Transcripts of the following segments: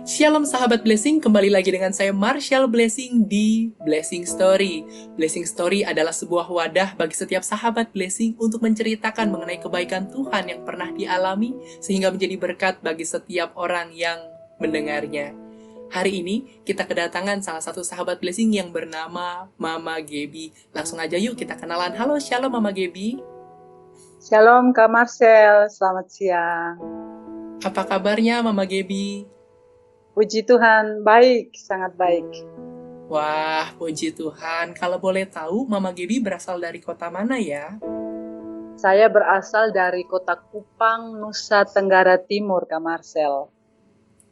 Shalom sahabat Blessing, kembali lagi dengan saya Marshall Blessing di Blessing Story. Blessing Story adalah sebuah wadah bagi setiap sahabat Blessing untuk menceritakan mengenai kebaikan Tuhan yang pernah dialami sehingga menjadi berkat bagi setiap orang yang mendengarnya. Hari ini kita kedatangan salah satu sahabat Blessing yang bernama Mama Gebi. Langsung aja yuk kita kenalan. Halo, Shalom Mama Gebi. Shalom Kak Marcel, selamat siang. Apa kabarnya Mama Gebi? Puji Tuhan, baik, sangat baik. Wah, puji Tuhan. Kalau boleh tahu, Mama Gebi berasal dari kota mana ya? Saya berasal dari kota Kupang, Nusa Tenggara Timur, Kak Marcel.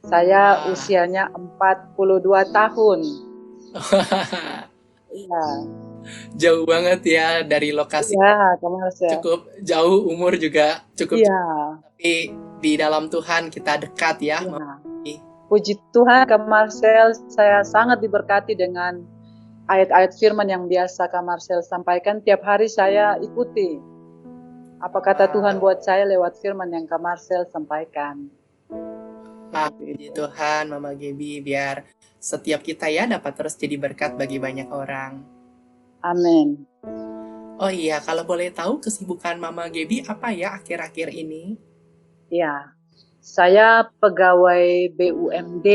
Saya Wah, usianya 42 tahun. Iya, jauh banget ya dari lokasi. iya Kak Marcel. Cukup jauh, umur juga cukup Iya, jauh. Tapi di dalam Tuhan kita dekat ya, Mama iya. Gebi. Puji Tuhan Kak Marcel, saya sangat diberkati dengan ayat-ayat firman yang biasa Kak Marcel sampaikan. Tiap hari saya ikuti apa kata Tuhan Wah, buat saya lewat firman yang Kak Marcel sampaikan. Seperti puji itu. Tuhan Mama Gebi, biar setiap kita ya dapat terus jadi berkat bagi banyak orang. Amin. Oh iya, kalau boleh tahu kesibukan Mama Gebi apa ya akhir-akhir ini? Ya, saya pegawai BUMD,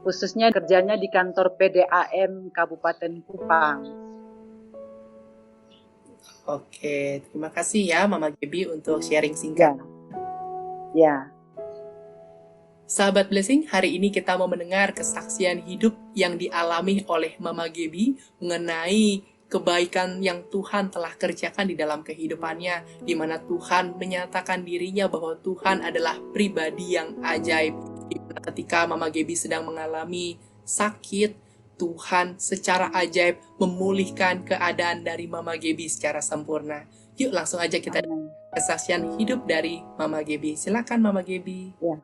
khususnya kerjanya di kantor PDAM Kabupaten Kupang. Oke, terima kasih ya Mama Gebi untuk sharing singkat. Ya, ya, Sahabat Blessing, hari ini kita mau mendengar kesaksian hidup yang dialami oleh Mama Gebi mengenai kebaikan yang Tuhan telah kerjakan di dalam kehidupannya, di mana Tuhan menyatakan dirinya bahwa Tuhan adalah pribadi yang ajaib. Di mana ketika Mama Gebi sedang mengalami sakit, Tuhan secara ajaib memulihkan keadaan dari Mama Gebi secara sempurna. Yuk langsung aja kita dengar amin. kesaksian hidup dari Mama Gebi. Silakan Mama Gebi. Ya,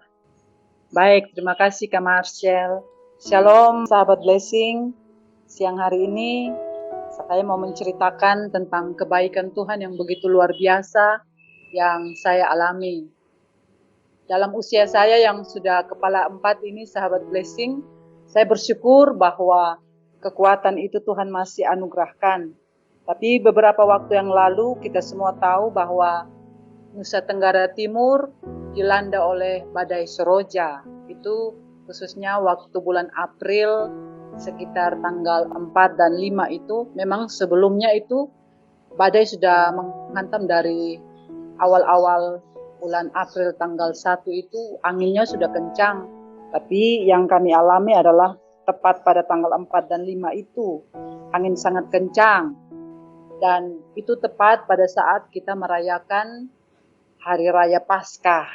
baik, terima kasih Kak Marcel. Shalom, sahabat blessing. Siang hari ini saya mau menceritakan tentang kebaikan Tuhan yang begitu luar biasa yang saya alami. Dalam usia saya yang sudah kepala 4 ini, sahabat blessing, saya bersyukur bahwa kekuatan itu Tuhan masih anugerahkan. Tapi beberapa waktu yang lalu kita semua tahu bahwa Nusa Tenggara Timur dilanda oleh badai Seroja. Itu khususnya waktu bulan April sekitar tanggal 4 dan 5 itu. Memang sebelumnya itu badai sudah menghantam dari awal-awal bulan April tanggal 1 itu anginnya sudah kencang. Tapi yang kami alami adalah tepat pada tanggal 4 dan 5 itu angin sangat kencang. Dan itu tepat pada saat kita merayakan Hari Raya Paskah.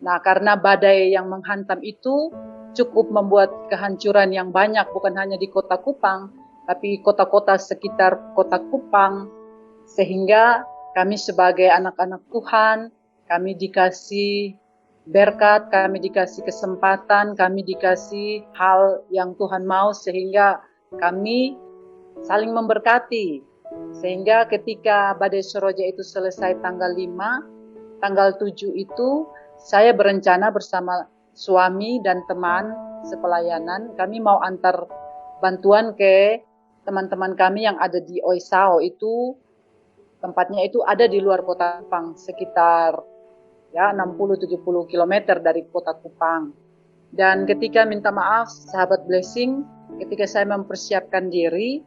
Nah, karena badai yang menghantam itu cukup membuat kehancuran yang banyak, bukan hanya di kota Kupang, tapi kota-kota sekitar kota Kupang, sehingga kami sebagai anak-anak Tuhan, kami dikasih berkat, kami dikasih kesempatan, kami dikasih hal yang Tuhan mau, sehingga kami saling memberkati. Sehingga ketika badai Seroja itu selesai tanggal 5, tanggal 7 itu saya berencana bersama suami dan teman sepelayanan, kami mau antar bantuan ke teman-teman kami yang ada di Oisao. Itu tempatnya itu ada di luar kota Kupang, sekitar ya 60-70 km dari kota Kupang. Dan ketika minta maaf, sahabat blessing, ketika saya mempersiapkan diri,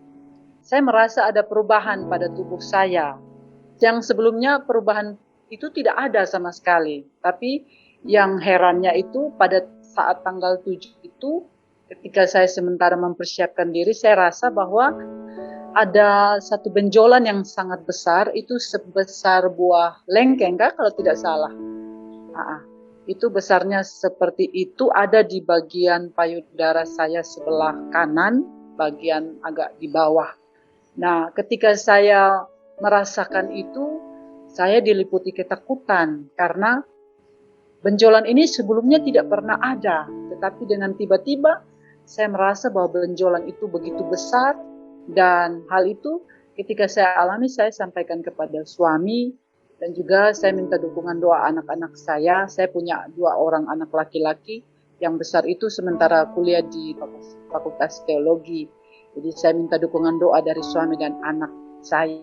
saya merasa ada perubahan pada tubuh saya. Yang sebelumnya perubahan itu tidak ada sama sekali. Tapi yang herannya itu pada saat tanggal 7 itu, ketika saya sementara mempersiapkan diri, saya rasa bahwa ada satu benjolan yang sangat besar, itu sebesar buah lengkeng, kan, kalau tidak salah. Itu besarnya seperti itu, ada di bagian payudara saya sebelah kanan, bagian agak di bawah. Nah, ketika saya merasakan itu, saya diliputi ketakutan karena benjolan ini sebelumnya tidak pernah ada. Tetapi dengan tiba-tiba saya merasa bahwa benjolan itu begitu besar, dan hal itu ketika saya alami, saya sampaikan kepada suami, dan juga saya minta dukungan doa anak-anak saya. Saya punya 2 orang anak laki-laki, yang besar itu sementara kuliah di Fakultas Teologi. Jadi saya minta dukungan doa dari suami dan anak saya.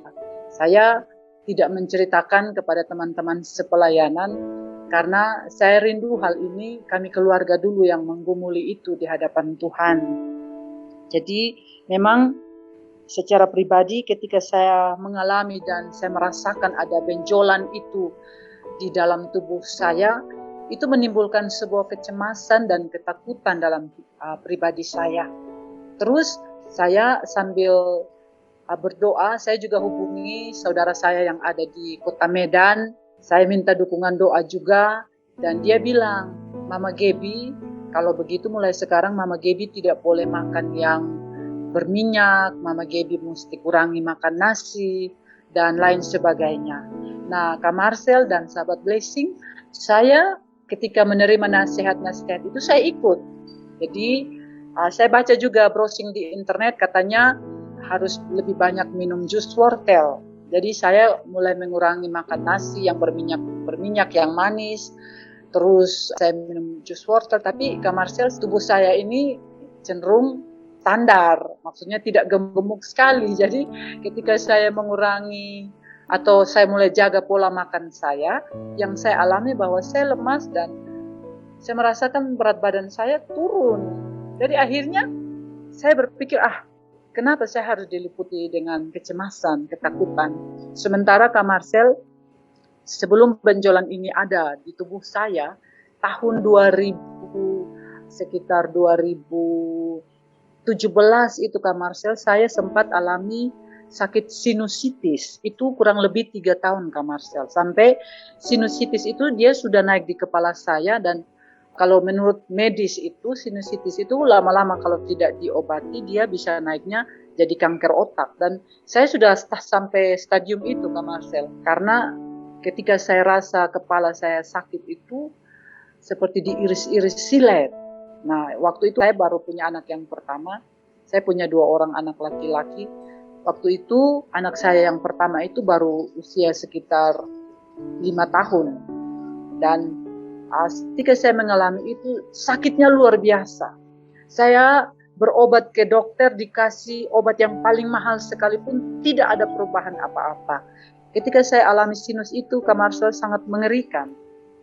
Saya tidak menceritakan kepada teman-teman sepelayanan karena saya rindu hal ini kami keluarga dulu yang menggumuli itu di hadapan Tuhan. Jadi memang secara pribadi ketika saya mengalami dan saya merasakan ada benjolan itu di dalam tubuh saya, itu menimbulkan sebuah kecemasan dan ketakutan dalam pribadi saya. Terus saya sambil berdoa, saya juga hubungi saudara saya yang ada di Kota Medan. Saya minta dukungan doa juga dan dia bilang, Mama Gebi, kalau begitu mulai sekarang Mama Gebi tidak boleh makan yang berminyak, Mama Gebi mesti kurangi makan nasi dan lain sebagainya. Nah, Kak Marcel dan sahabat Blessing, saya ketika menerima nasihat-nasihat itu saya ikut. Jadi saya baca juga browsing di internet katanya harus lebih banyak minum jus wortel. Jadi saya mulai mengurangi makan nasi yang berminyak yang manis. Terus saya minum jus wortel, tapi Kak Marcel, tubuh saya ini cenderung standar, maksudnya tidak gemuk sekali. Jadi ketika saya mengurangi atau saya mulai jaga pola makan saya, yang saya alami bahwa saya lemas dan saya merasakan berat badan saya turun. Jadi akhirnya saya berpikir, kenapa saya harus diliputi dengan kecemasan, ketakutan. Sementara Kak Marcel, sebelum benjolan ini ada di tubuh saya, tahun 2017 itu Kak Marcel, saya sempat alami sakit sinusitis. Itu kurang lebih 3 tahun Kak Marcel. Sampai sinusitis itu dia sudah naik di kepala saya dan kalau menurut medis itu sinusitis itu lama-lama kalau tidak diobati dia bisa naiknya jadi kanker otak. Dan saya sudah sampai stadium itu Kak Marcel. Karena ketika saya rasa kepala saya sakit itu seperti diiris-iris silet. Nah, waktu itu saya baru punya anak yang pertama. Saya punya 2 orang anak laki-laki. Waktu itu anak saya yang pertama itu baru usia sekitar 5 tahun. Dan ketika saya mengalami itu sakitnya luar biasa. Saya berobat ke dokter, dikasih obat yang paling mahal sekalipun tidak ada perubahan apa-apa. Ketika saya alami sinus itu, Kak Marcel, sangat mengerikan.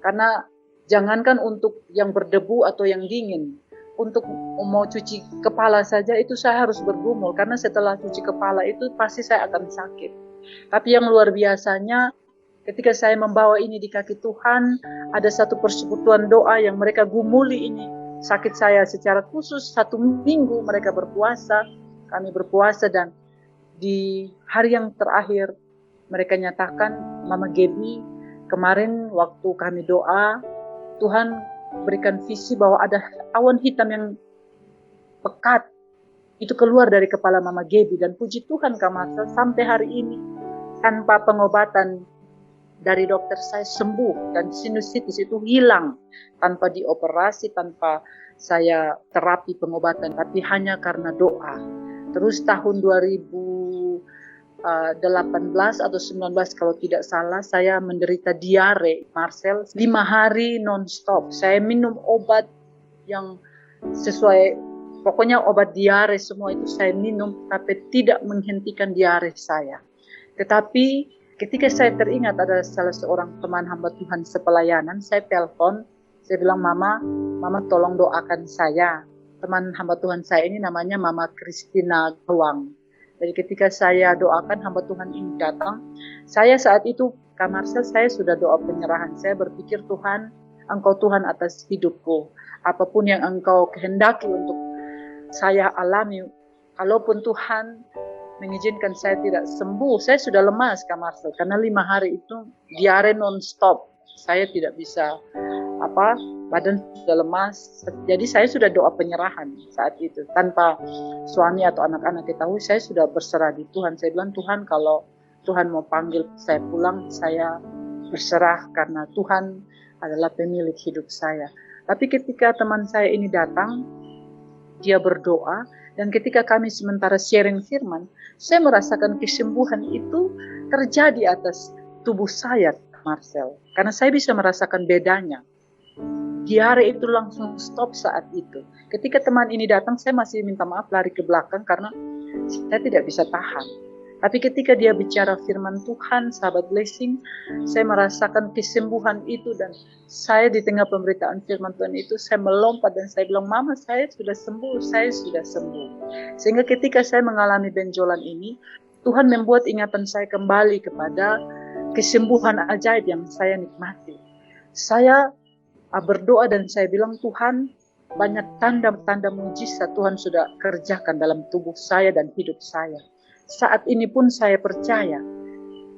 Karena jangankan untuk yang berdebu atau yang dingin, untuk mau cuci kepala saja itu saya harus bergumul. Karena setelah cuci kepala itu pasti saya akan sakit. Tapi yang luar biasanya, ketika saya membawa ini di kaki Tuhan, ada satu persekutuan doa yang mereka gumuli ini sakit saya secara khusus. 1 minggu mereka berpuasa, kami berpuasa, dan di hari yang terakhir mereka nyatakan, Mama Gebi, kemarin waktu kami doa, Tuhan berikan visi bahwa ada awan hitam yang pekat itu keluar dari kepala Mama Gebi. Dan puji Tuhan Kak Marcel, sampai hari ini tanpa pengobatan dari dokter saya sembuh dan sinusitis itu hilang tanpa dioperasi, tanpa saya terapi pengobatan, tapi hanya karena doa. Terus tahun 2018 atau 19 kalau tidak salah, saya menderita diare, Marcel, 5 hari non-stop. Saya minum obat yang sesuai, pokoknya obat diare semua itu saya minum, tapi tidak menghentikan diare saya. Tetapi ketika saya teringat ada salah seorang teman hamba Tuhan sepelayanan, saya telepon, saya bilang, Mama tolong doakan saya. Teman hamba Tuhan saya ini namanya Mama Christina Gawang. Jadi ketika saya doakan hamba Tuhan ini datang, saya saat itu, Kak Marcel, saya sudah doa penyerahan. Saya berpikir, Tuhan, Engkau Tuhan atas hidupku. Apapun yang Engkau kehendaki untuk saya alami, kalaupun Tuhan mengizinkan saya tidak sembuh, saya sudah lemas Kak Marcel, karena 5 hari itu diare non-stop. Saya tidak bisa badan sudah lemas. Jadi saya sudah doa penyerahan saat itu. Tanpa suami atau anak-anak ketahui, saya sudah berserah di Tuhan. Saya bilang, Tuhan, kalau Tuhan mau panggil saya pulang, saya berserah karena Tuhan adalah pemilik hidup saya. Tapi ketika teman saya ini datang, dia berdoa, dan ketika kami sementara sharing firman, saya merasakan kesembuhan itu terjadi atas tubuh saya, Marcel. Karena saya bisa merasakan bedanya. diare itu langsung stop saat itu. Ketika teman ini datang, saya masih minta maaf lari ke belakang karena saya tidak bisa tahan. Tapi ketika dia bicara firman Tuhan, sahabat blessing, saya merasakan kesembuhan itu, dan saya di tengah pemberitaan firman Tuhan itu, saya melompat dan saya bilang, Mama, saya sudah sembuh, saya sudah sembuh. Sehingga ketika saya mengalami benjolan ini, Tuhan membuat ingatan saya kembali kepada kesembuhan ajaib yang saya nikmati. Saya berdoa dan saya bilang, Tuhan, banyak tanda-tanda mujizat Tuhan sudah kerjakan dalam tubuh saya dan hidup saya. Saat ini pun saya percaya,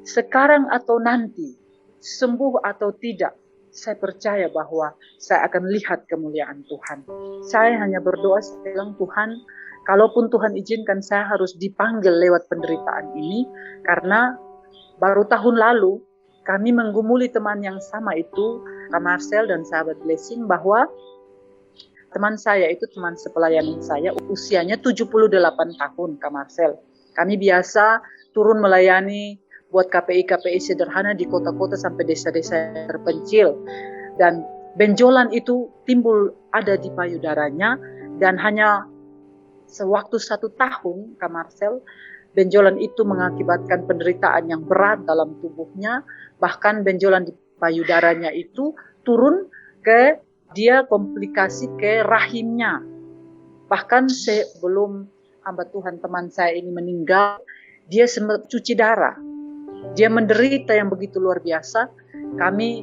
sekarang atau nanti, sembuh atau tidak, saya percaya bahwa saya akan lihat kemuliaan Tuhan. Saya hanya berdoa, saya bilang, Tuhan, kalaupun Tuhan izinkan saya harus dipanggil lewat penderitaan ini, karena baru tahun lalu kami menggumuli teman yang sama itu, Kak Marcel dan sahabat blessing, bahwa teman saya itu teman sepelayanan saya, usianya 78 tahun, Kak Marcel. Kami biasa turun melayani buat KPI-KPI sederhana di kota-kota sampai desa-desa terpencil. Dan benjolan itu timbul ada di payudaranya, dan hanya sewaktu 1 tahun, Kak Marcel, benjolan itu mengakibatkan penderitaan yang berat dalam tubuhnya. Bahkan benjolan di payudaranya itu turun ke dia komplikasi ke rahimnya. Bahkan sebelum hamba Tuhan teman saya ini meninggal, dia sempat cuci darah. Dia menderita yang begitu luar biasa. Kami,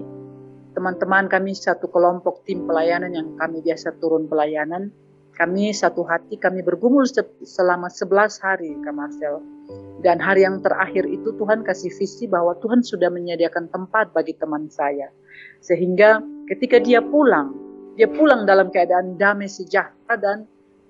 teman-teman kami satu kelompok tim pelayanan yang kami biasa turun pelayanan, kami satu hati, kami bergumul selama 11 hari, Kak Marcel. Dan hari yang terakhir itu Tuhan kasih visi bahwa Tuhan sudah menyediakan tempat bagi teman saya. Sehingga ketika dia pulang dalam keadaan damai sejahtera dan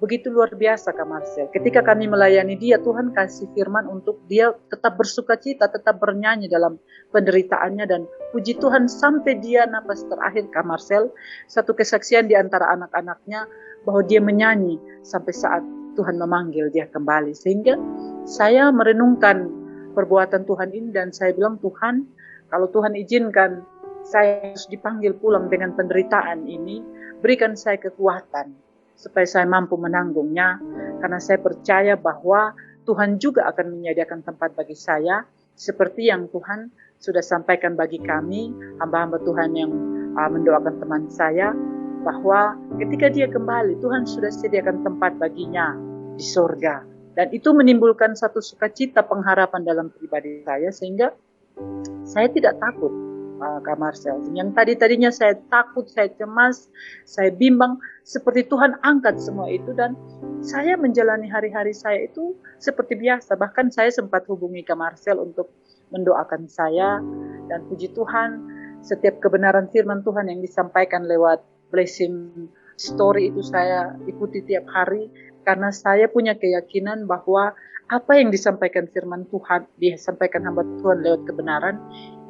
begitu luar biasa, Kak Marcel. Ketika kami melayani dia, Tuhan kasih firman untuk dia tetap bersuka cita, tetap bernyanyi dalam penderitaannya, dan puji Tuhan sampai dia napas terakhir, Kak Marcel. Satu kesaksian di antara anak-anaknya bahwa dia menyanyi sampai saat Tuhan memanggil dia kembali. Sehingga saya merenungkan perbuatan Tuhan ini dan saya bilang, Tuhan, kalau Tuhan izinkan saya harus dipanggil pulang dengan penderitaan ini, berikan saya kekuatan supaya saya mampu menanggungnya, karena saya percaya bahwa Tuhan juga akan menyediakan tempat bagi saya, seperti yang Tuhan sudah sampaikan bagi kami, hamba-hamba Tuhan yang mendoakan teman saya, bahwa ketika dia kembali, Tuhan sudah sediakan tempat baginya di sorga. Dan itu menimbulkan satu sukacita pengharapan dalam pribadi saya, sehingga saya tidak takut, Kak Marcel. Yang tadinya saya takut, saya cemas, saya bimbang, seperti Tuhan angkat semua itu, dan saya menjalani hari-hari saya itu seperti biasa. Bahkan saya sempat hubungi Kak Marcel untuk mendoakan saya, dan puji Tuhan, setiap kebenaran firman Tuhan yang disampaikan lewat blessing story itu saya ikuti tiap hari, karena saya punya keyakinan bahwa apa yang disampaikan firman Tuhan, disampaikan hamba Tuhan lewat kebenaran,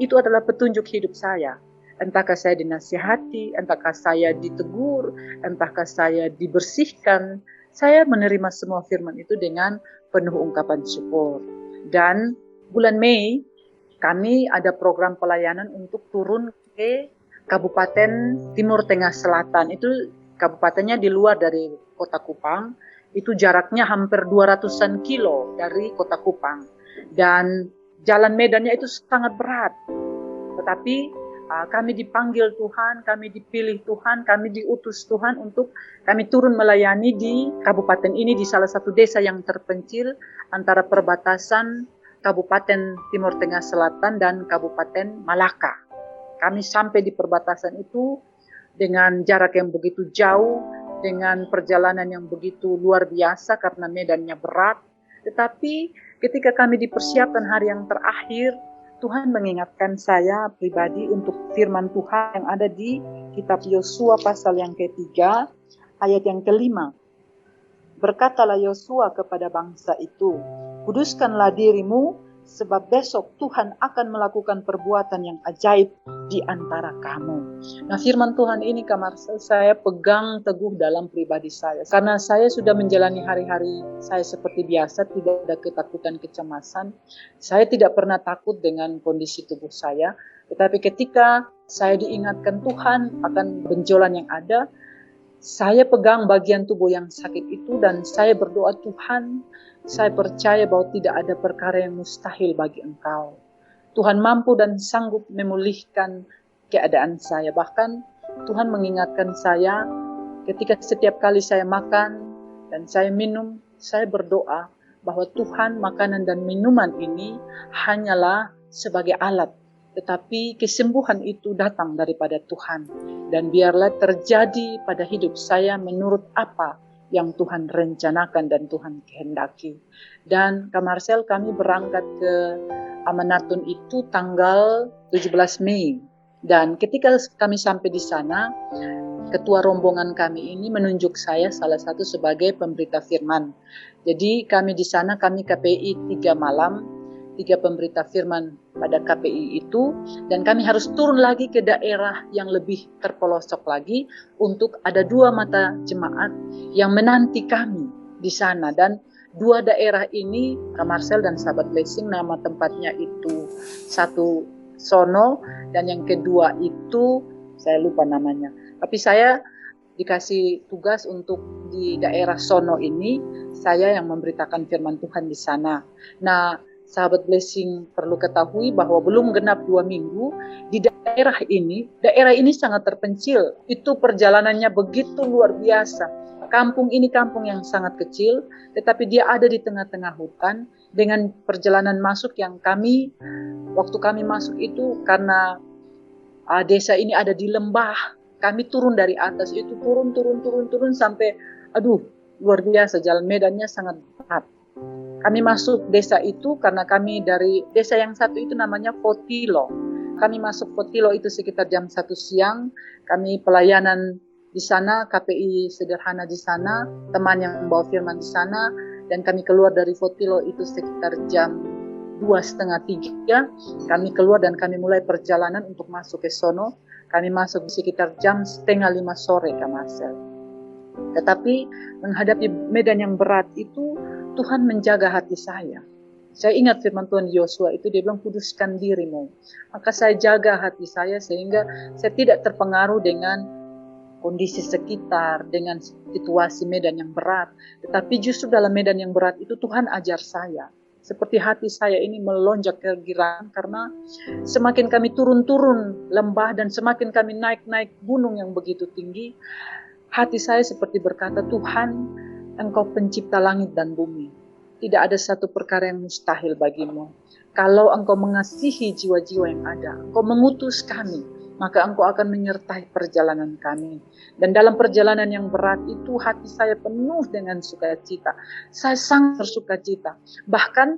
itu adalah petunjuk hidup saya. Entahkah saya dinasihati, entahkah saya ditegur, entahkah saya dibersihkan, saya menerima semua firman itu dengan penuh ungkapan syukur. Dan bulan Mei, kami ada program pelayanan untuk turun ke Kabupaten Timur Tengah Selatan. Itu kabupatennya di luar dari Kota Kupang. Itu jaraknya hampir 200-an kilo dari Kota Kupang. Dan jalan medannya itu sangat berat. Tetapi kami dipanggil Tuhan, kami dipilih Tuhan, kami diutus Tuhan untuk kami turun melayani di kabupaten ini, di salah satu desa yang terpencil antara perbatasan Kabupaten Timur Tengah Selatan dan Kabupaten Malaka. Kami sampai di perbatasan itu dengan jarak yang begitu jauh, dengan perjalanan yang begitu luar biasa karena medannya berat. Tetapi ketika kami dipersiapkan hari yang terakhir, Tuhan mengingatkan saya pribadi untuk firman Tuhan yang ada di kitab Yosua pasal yang ketiga, ayat yang kelima. Berkatalah Yosua kepada bangsa itu, kuduskanlah dirimu, sebab besok Tuhan akan melakukan perbuatan yang ajaib di antara kamu. Nah, firman Tuhan ini, Kak Marcel, saya pegang teguh dalam pribadi saya. Karena saya sudah menjalani hari-hari saya seperti biasa, tidak ada ketakutan, kecemasan. Saya tidak pernah takut dengan kondisi tubuh saya. Tetapi ketika saya diingatkan Tuhan akan benjolan yang ada. Saya pegang bagian tubuh yang sakit itu dan saya berdoa, Tuhan, saya percaya bahwa tidak ada perkara yang mustahil bagi Engkau. Tuhan mampu dan sanggup memulihkan keadaan saya. Bahkan Tuhan mengingatkan saya ketika setiap kali saya makan dan saya minum, saya berdoa bahwa Tuhan, makanan dan minuman ini hanyalah sebagai alat. Tetapi kesembuhan itu datang daripada Tuhan. Dan biarlah terjadi pada hidup saya menurut apa yang Tuhan rencanakan dan Tuhan kehendaki. Dan Kak Marcel, kami berangkat ke Amanatun itu tanggal 17 Mei. Dan ketika kami sampai di sana, ketua rombongan kami ini menunjuk saya salah satu sebagai pemberita firman. Jadi kami di sana, kami KPI 3 malam, 3 pemberita firman pada KPI itu, dan kami harus turun lagi ke daerah yang lebih terpelosok lagi untuk ada 2 mata jemaat yang menanti kami di sana. Dan 2 daerah ini, Kak Marcel dan sahabat Blessing, nama tempatnya itu satu Sono dan yang kedua itu saya lupa namanya. Tapi saya dikasih tugas untuk di daerah Sono ini, saya yang memberitakan firman Tuhan di sana. Nah, sahabat Blessing perlu ketahui bahwa belum genap 2 minggu di daerah ini sangat terpencil. Itu perjalanannya begitu luar biasa. Kampung ini kampung yang sangat kecil, tetapi dia ada di tengah-tengah hutan dengan perjalanan masuk yang waktu kami masuk itu karena desa ini ada di lembah, kami turun dari atas itu turun sampai luar biasa, jalan medannya sangat berat. Kami masuk desa itu karena kami dari desa yang satu itu namanya Fotilo. Kami masuk Fotilo itu sekitar jam 1 siang. Kami pelayanan di sana, KPI sederhana di sana, teman yang membawa firman di sana, dan kami keluar dari Fotilo itu sekitar jam 2:30, 3. Kami keluar dan kami mulai perjalanan untuk masuk ke sono. Kami masuk sekitar jam 4:30 sore, Kak Marcel. Tetapi menghadapi medan yang berat itu, Tuhan menjaga hati saya. Saya ingat firman Tuhan Yosua itu, dia bilang, kuduskan dirimu. Maka saya jaga hati saya sehingga saya tidak terpengaruh dengan kondisi sekitar, dengan situasi medan yang berat. Tetapi justru dalam medan yang berat itu Tuhan ajar saya. Seperti hati saya ini melonjak kegiraan karena semakin kami turun-turun lembah dan semakin kami naik-naik gunung yang begitu tinggi, hati saya seperti berkata, Tuhan, Engkau pencipta langit dan bumi. Tidak ada satu perkara yang mustahil bagimu. Kalau Engkau mengasihi jiwa-jiwa yang ada, Engkau mengutus kami, maka Engkau akan menyertai perjalanan kami. Dan dalam perjalanan yang berat itu hati saya penuh dengan sukacita. Saya sangat bersukacita. Bahkan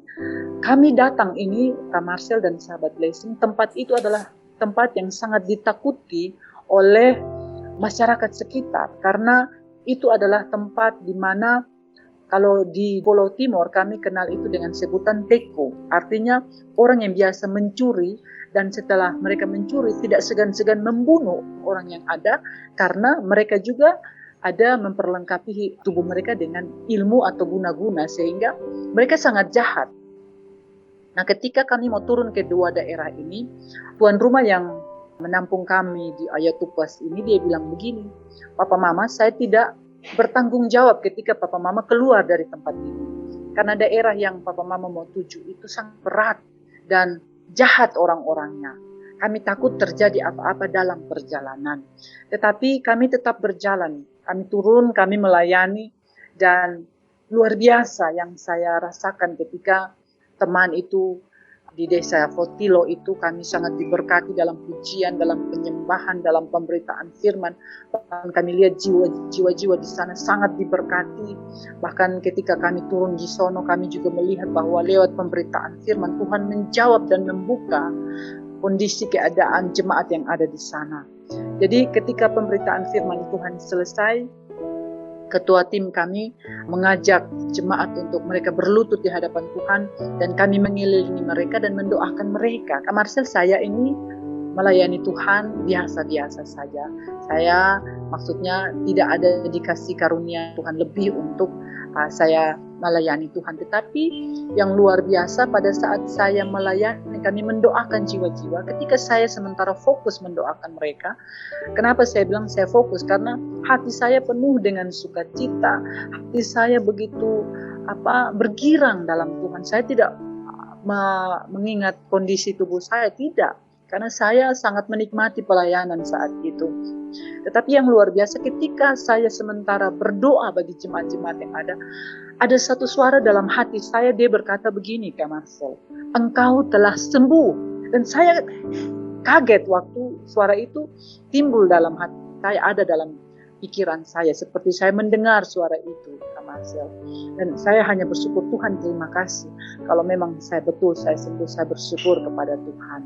kami datang ini, Kak Marcel dan sahabat Blessing, tempat itu adalah tempat yang sangat ditakuti oleh masyarakat sekitar. Karena itu adalah tempat di mana kalau di Pulau Timur kami kenal itu dengan sebutan teko. Artinya orang yang biasa mencuri dan setelah mereka mencuri tidak segan-segan membunuh orang yang ada karena mereka juga ada memperlengkapi tubuh mereka dengan ilmu atau guna-guna sehingga mereka sangat jahat. Nah, ketika kami mau turun ke 2 daerah ini, tuan rumah yang menampung kami di Ayatupas ini dia bilang begini, Papa Mama, saya tidak bertanggung jawab ketika Papa Mama keluar dari tempat ini. Karena daerah yang Papa Mama mau tuju itu sangat berat dan jahat orang-orangnya. Kami takut terjadi apa-apa dalam perjalanan. Tetapi kami tetap berjalan. Kami turun, kami melayani. Dan luar biasa yang saya rasakan ketika teman itu di desa Fotilo itu kami sangat diberkati dalam pujian, dalam penyembahan, dalam pemberitaan firman. Bahkan kami lihat jiwa-jiwa di sana sangat diberkati. Bahkan ketika kami turun di sono kami juga melihat bahwa lewat pemberitaan firman Tuhan menjawab dan membuka kondisi keadaan jemaat yang ada di sana. Jadi ketika pemberitaan firman Tuhan selesai, ketua tim kami mengajak jemaat untuk mereka berlutut di hadapan Tuhan dan kami mengelilingi mereka dan mendoakan mereka. Kak Marcel, saya ini melayani Tuhan biasa-biasa saja. Saya maksudnya tidak ada dikasih karunia Tuhan lebih untuk saya melayani Tuhan. Tetapi yang luar biasa pada saat saya melayani kami mendoakan jiwa-jiwa. Ketika saya sementara fokus mendoakan mereka, kenapa saya bilang saya fokus? Karena hati saya penuh dengan sukacita, hati saya begitu bergirang dalam Tuhan. Saya tidak mengingat kondisi tubuh saya, tidak. Karena saya sangat menikmati pelayanan saat itu. Tetapi yang luar biasa ketika saya sementara berdoa bagi jemaat-jemaat yang ada satu suara dalam hati saya, dia berkata begini, Kak Marcel, engkau telah sembuh. Dan saya kaget waktu suara itu timbul dalam hati saya, ada dalam pikiran saya, seperti saya mendengar suara itu, Kak Marcel. Dan saya hanya bersyukur, Tuhan terima kasih. Kalau memang saya betul, saya sembuh, saya bersyukur kepada Tuhan.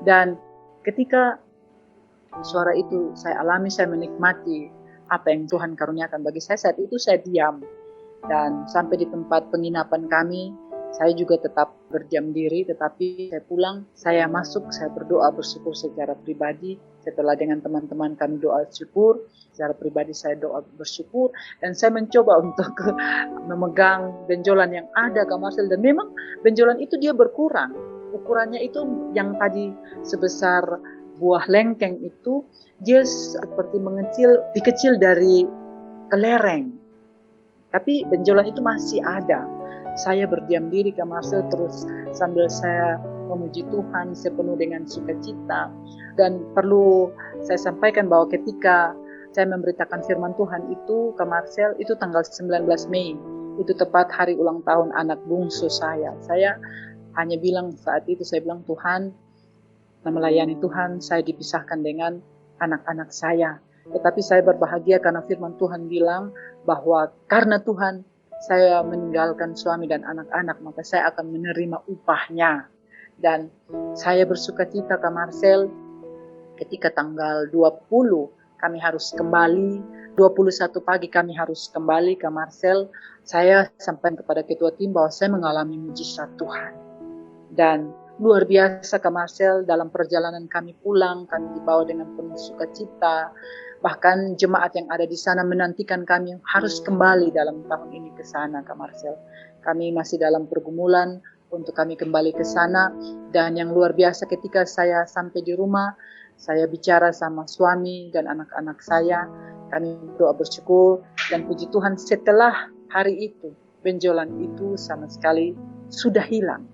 Dan ketika suara itu saya alami, saya menikmati apa yang Tuhan karuniakan bagi saya, saat itu saya diam. Dan sampai di tempat penginapan kami, saya juga tetap berdiam diri, tetapi saya pulang, saya masuk, saya berdoa bersyukur secara pribadi, setelah dengan teman-teman kami doa syukur, secara pribadi saya doa bersyukur, dan saya mencoba untuk memegang benjolan yang ada, Kak Marcel, dan memang benjolan itu dia berkurang, ukurannya itu yang tadi sebesar buah lengkeng itu, dia seperti dikecil dari kelereng. Tapi benjolan itu masih ada. Saya berdiam diri, Kak Marcel, terus sambil saya memuji Tuhan, saya penuh dengan sukacita. Dan perlu saya sampaikan bahwa ketika saya memberitakan firman Tuhan itu, Kak Marcel, itu tanggal 19 Mei. Itu tepat hari ulang tahun anak bungsu saya. Saya hanya bilang saat itu, saya bilang, Tuhan, melayani Tuhan, saya dipisahkan dengan anak-anak saya. Tetapi saya berbahagia karena firman Tuhan bilang bahwa karena Tuhan saya meninggalkan suami dan anak-anak, maka saya akan menerima upahnya. Dan saya bersukacita, Kak Marcel, ketika tanggal 20 kami harus kembali, 21 pagi kami harus kembali, Kak Marcel, saya sampaikan kepada ketua tim bahwa saya mengalami mujizat Tuhan. Dan luar biasa, Kak Marcel, dalam perjalanan kami pulang, kami dibawa dengan penuh sukacita. Bahkan jemaat yang ada di sana menantikan kami harus kembali dalam tahun ini ke sana, Kak Marcel. Kami masih dalam pergumulan untuk kami kembali ke sana. Dan yang luar biasa ketika saya sampai di rumah, saya bicara sama suami dan anak-anak saya. Kami doa bersyukur dan puji Tuhan setelah hari itu, benjolan itu sama sekali sudah hilang.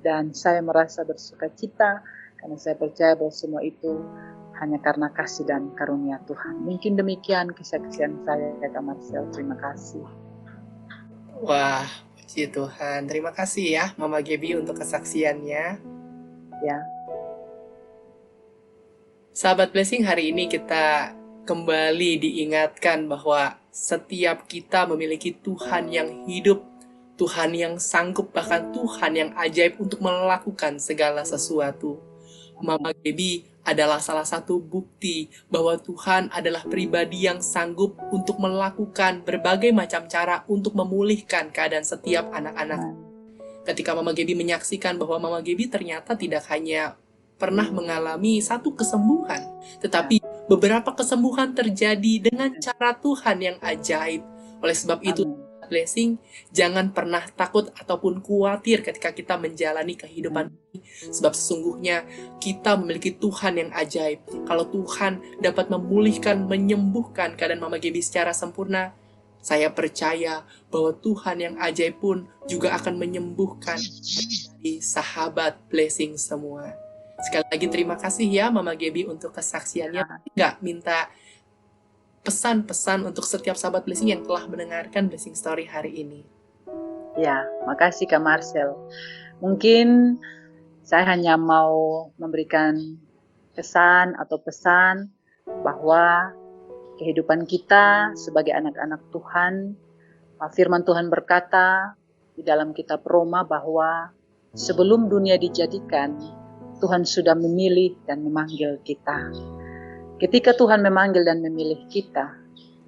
Dan saya merasa bersukacita karena saya percaya bahwa semua itu hanya karena kasih dan karunia Tuhan. Mungkin demikian kesaksian saya, Kak Marcel. Terima kasih. Wah, puji Tuhan. Terima kasih ya, Mama Gaby, untuk kesaksiannya. Ya. Sahabat Blessing, hari ini kita kembali diingatkan bahwa setiap kita memiliki Tuhan yang hidup, Tuhan yang sanggup, bahkan Tuhan yang ajaib untuk melakukan segala sesuatu. Mama Gaby adalah salah satu bukti bahwa Tuhan adalah pribadi yang sanggup untuk melakukan berbagai macam cara untuk memulihkan keadaan setiap anak-anak. Ketika Mama Gaby menyaksikan bahwa Mama Gaby ternyata tidak hanya pernah mengalami satu kesembuhan, tetapi beberapa kesembuhan terjadi dengan cara Tuhan yang ajaib. Oleh sebab itu, Blessing, jangan pernah takut ataupun khawatir ketika kita menjalani kehidupan ini. Sebab sesungguhnya kita memiliki Tuhan yang ajaib. Kalau Tuhan dapat memulihkan, menyembuhkan keadaan Mama Gaby secara sempurna, saya percaya bahwa Tuhan yang ajaib pun juga akan menyembuhkan dari sahabat Blessing semua. Sekali lagi terima kasih ya Mama Gaby untuk kesaksiannya. Nggak minta pesan-pesan untuk setiap sahabat Blessing yang telah mendengarkan Blessing Story hari ini. Ya, makasih Kak Marcel. Mungkin saya hanya mau memberikan kesan atau pesan bahwa kehidupan kita sebagai anak-anak Tuhan, firman Tuhan berkata di dalam kitab Roma bahwa sebelum dunia dijadikan, Tuhan sudah memilih dan memanggil kita. Ketika Tuhan memanggil dan memilih kita,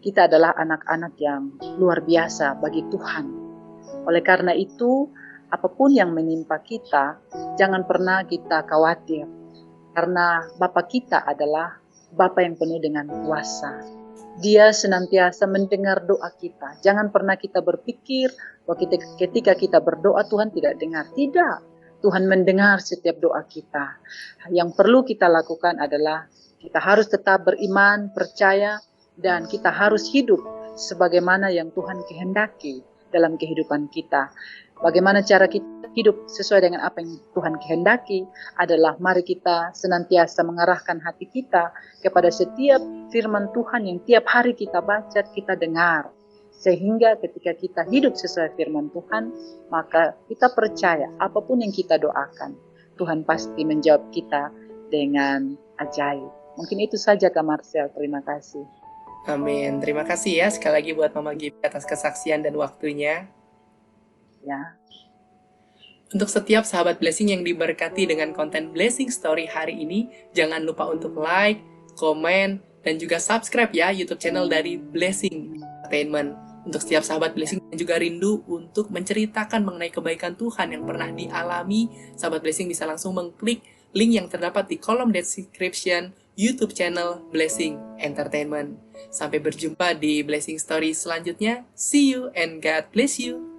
kita adalah anak-anak yang luar biasa bagi Tuhan. Oleh karena itu, apapun yang menimpa kita, jangan pernah kita khawatir. Karena Bapa kita adalah Bapa yang penuh dengan kuasa. Dia senantiasa mendengar doa kita. Jangan pernah kita berpikir bahwa ketika kita berdoa Tuhan tidak dengar. Tidak. Tuhan mendengar setiap doa kita. Yang perlu kita lakukan adalah kita harus tetap beriman, percaya, dan kita harus hidup sebagaimana yang Tuhan kehendaki dalam kehidupan kita. Bagaimana cara kita hidup sesuai dengan apa yang Tuhan kehendaki adalah mari kita senantiasa mengarahkan hati kita kepada setiap firman Tuhan yang tiap hari kita baca, kita dengar. Sehingga ketika kita hidup sesuai firman Tuhan, maka kita percaya apapun yang kita doakan, Tuhan pasti menjawab kita dengan ajaib. Mungkin itu saja Kak Marcel, terima kasih. Amin. Terima kasih ya sekali lagi buat Mama Gaby atas kesaksian dan waktunya. Ya. Untuk setiap sahabat blessing yang diberkati dengan konten Blessing Story hari ini, jangan lupa untuk like, komen, dan juga subscribe ya YouTube channel dari Blessing Entertainment. Untuk setiap sahabat blessing yang juga rindu untuk menceritakan mengenai kebaikan Tuhan yang pernah dialami, sahabat blessing bisa langsung mengklik link yang terdapat di kolom description YouTube channel Blessing Entertainment. Sampai berjumpa di Blessing Story selanjutnya. See you and God bless you.